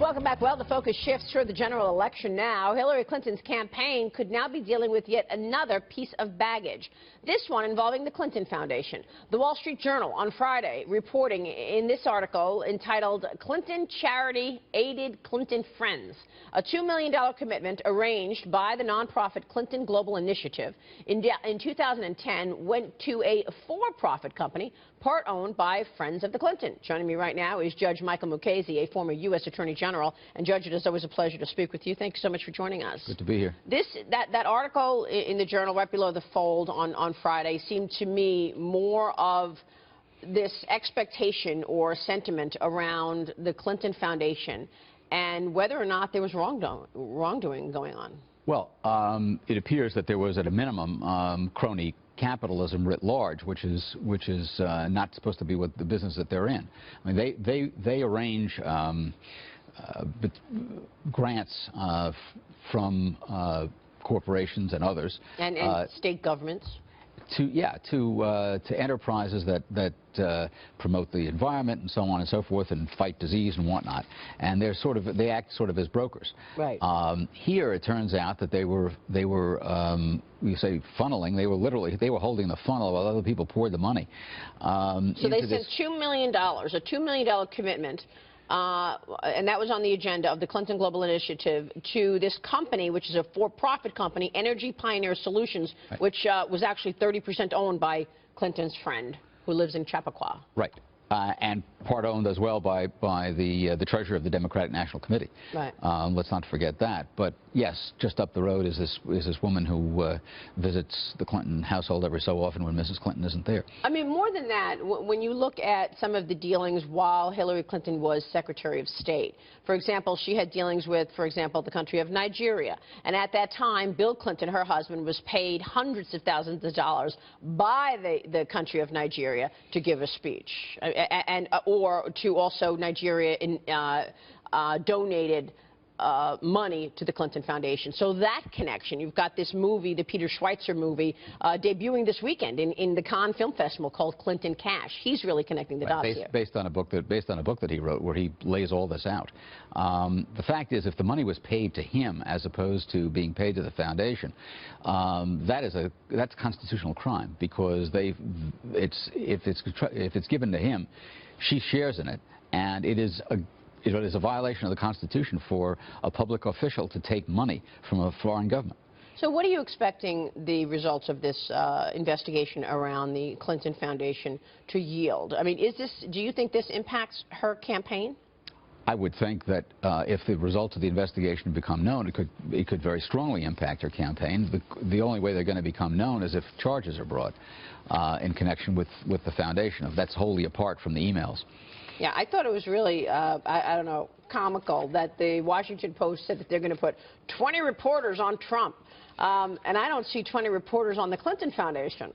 Welcome back. Well, the focus shifts toward the general election now. Hillary Clinton's campaign could now be dealing with yet another piece of baggage, this one involving the Clinton Foundation. The Wall Street Journal on Friday reporting in this article entitled "Clinton Charity Aided Clinton Friends." A $2 million commitment arranged by the nonprofit Clinton Global Initiative in 2010 went to a for-profit company part owned by Friends of the Clinton. Joining me right now is Judge Michael Mukasey, a former U.S. Attorney General. And Judge, it is always a pleasure to speak with you. Thank you so much for joining us. Good to be here. That article in the Journal right below the fold on Friday seemed to me more of this expectation or sentiment around the Clinton Foundation and whether or not there was wrongdoing going on. Well, it appears that there was, at a minimum, crony capitalism writ large, which is not supposed to be what the business that they're in. I mean, they arrange grants from corporations and others and state governments to enterprises that promote the environment and so on and so forth and fight disease and whatnot, and they act sort of as brokers. Right. Here it turns out that they were you say funneling. They were holding the funnel while other people poured the money. So they sent $2 million, a $2 million commitment. And that was on the agenda of the Clinton Global Initiative to this company, which is a for-profit company, Energy Pioneer Solutions, right, which was actually 30% owned by Clinton's friend who lives in Chappaqua. Right. And part owned as well by the treasurer of the Democratic National Committee. Right. Let's not forget that. But yes, just up the road is this woman who visits the Clinton household every so often when Mrs. Clinton isn't there. I mean, more than that, when you look at some of the dealings while Hillary Clinton was Secretary of State, for example, she had dealings with, for example, the country of Nigeria. And at that time, Bill Clinton, her husband, was paid hundreds of thousands of dollars by the country of Nigeria to give a speech. Or to also Nigeria donated money to the Clinton Foundation. So that connection, you've got this movie, the Peter Schweitzer movie, debuting this weekend in the Cannes Film Festival called Clinton Cash. He's really connecting the dots here. Based on a book that he wrote, where he lays all this out. The fact is, if the money was paid to him as opposed to being paid to the foundation, that's a constitutional crime, because if it's given to him, she shares in it, and it is a violation of the Constitution for a public official to take money from a foreign government. So what are you expecting the results of this investigation around the Clinton Foundation to yield? I mean, do you think this impacts her campaign? I would think that if the results of the investigation become known, it could very strongly impact her campaign. The only way they're going to become known is if charges are brought in connection with the foundation. That's wholly apart from the emails. Yeah, I thought it was really, I don't know, comical that the Washington Post said that they're going to put 20 reporters on Trump. And I don't see 20 reporters on the Clinton Foundation.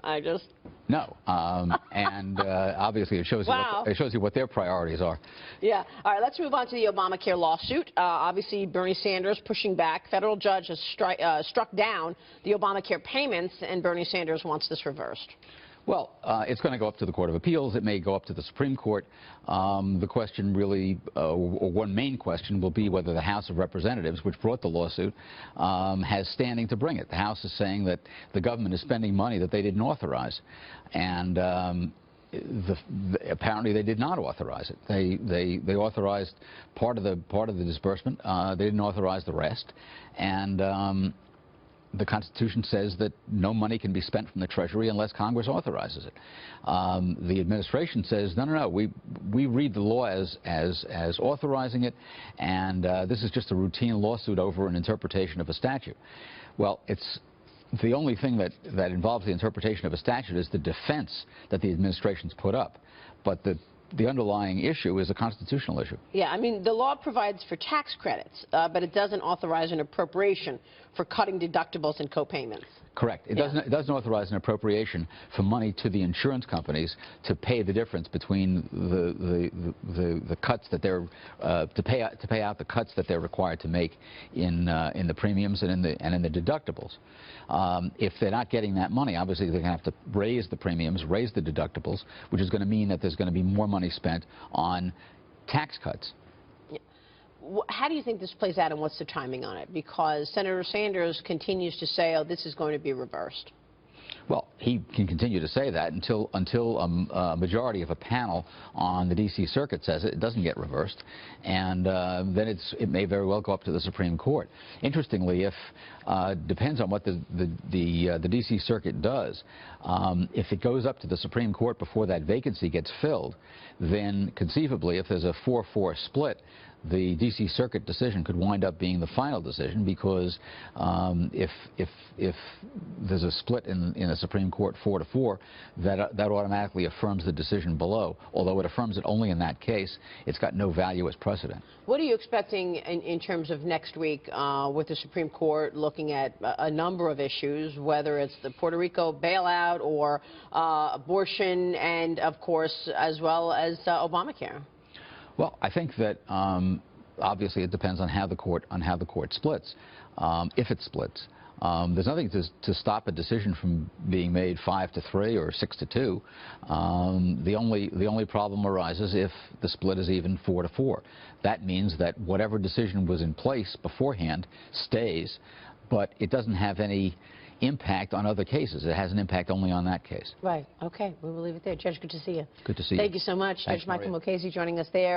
No. And obviously it shows, it shows you what their priorities are. Yeah. All right, let's move on to the Obamacare lawsuit. Obviously, Bernie Sanders pushing back. Federal judge has struck down the Obamacare payments, and Bernie Sanders wants this reversed. Well, it's going to go up to the Court of Appeals. It may go up to the Supreme Court. The question really, or one main question, will be whether the House of Representatives, which brought the lawsuit, has standing to bring it. The House is saying that the government is spending money that they didn't authorize. And apparently they did not authorize it. They authorized part of the disbursement. They didn't authorize the rest. And the Constitution says that no money can be spent from the Treasury unless Congress authorizes it. The administration says, no, we read the law as authorizing it, and this is just a routine lawsuit over an interpretation of a statute. Well, it's the only thing that involves the interpretation of a statute is the defense that the administration's put up. But the underlying issue is a constitutional issue. Yeah, I mean, the law provides for tax credits, but it doesn't authorize an appropriation for cutting deductibles and co-payments. Correct. It doesn't authorize an appropriation for money to the insurance companies to pay the difference between the cuts that they're to pay out the cuts that they're required to make in the premiums and in the deductibles. If they're not getting that money, obviously they're going to have to raise the premiums, raise the deductibles, which is going to mean that there's going to be more money spent on tax cuts. How do you think this plays out, and what's the timing on it? Because Senator Sanders continues to say, oh, this is going to be reversed. Well, he can continue to say that until a majority of a panel on the D.C. Circuit says it doesn't get reversed, and then it may very well go up to the Supreme Court. Interestingly, depends on what the D.C. Circuit does. If it goes up to the Supreme Court before that vacancy gets filled, then conceivably, if there's a 4-4 split, the D.C. Circuit decision could wind up being the final decision, because if there's a split in the Supreme Court 4-4, that automatically affirms the decision below. Although it affirms it only in that case, it's got no value as precedent. What are you expecting in terms of next week with the Supreme Court looking at a number of issues, whether it's the Puerto Rico bailout or abortion, and of course as well as Obamacare? Well, I think that obviously it depends on how the court splits. If it splits, there's nothing to stop a decision from being made 5-3 or 6-2. The only problem arises if the split is even 4-4. That means that whatever decision was in place beforehand stays, but it doesn't have any impact on other cases. It has an impact only on that case. Right. Okay. We will leave it there. Judge, good to see you. Good to see you. Thank you so much. Thanks, Judge Michael Mukasey joining us there.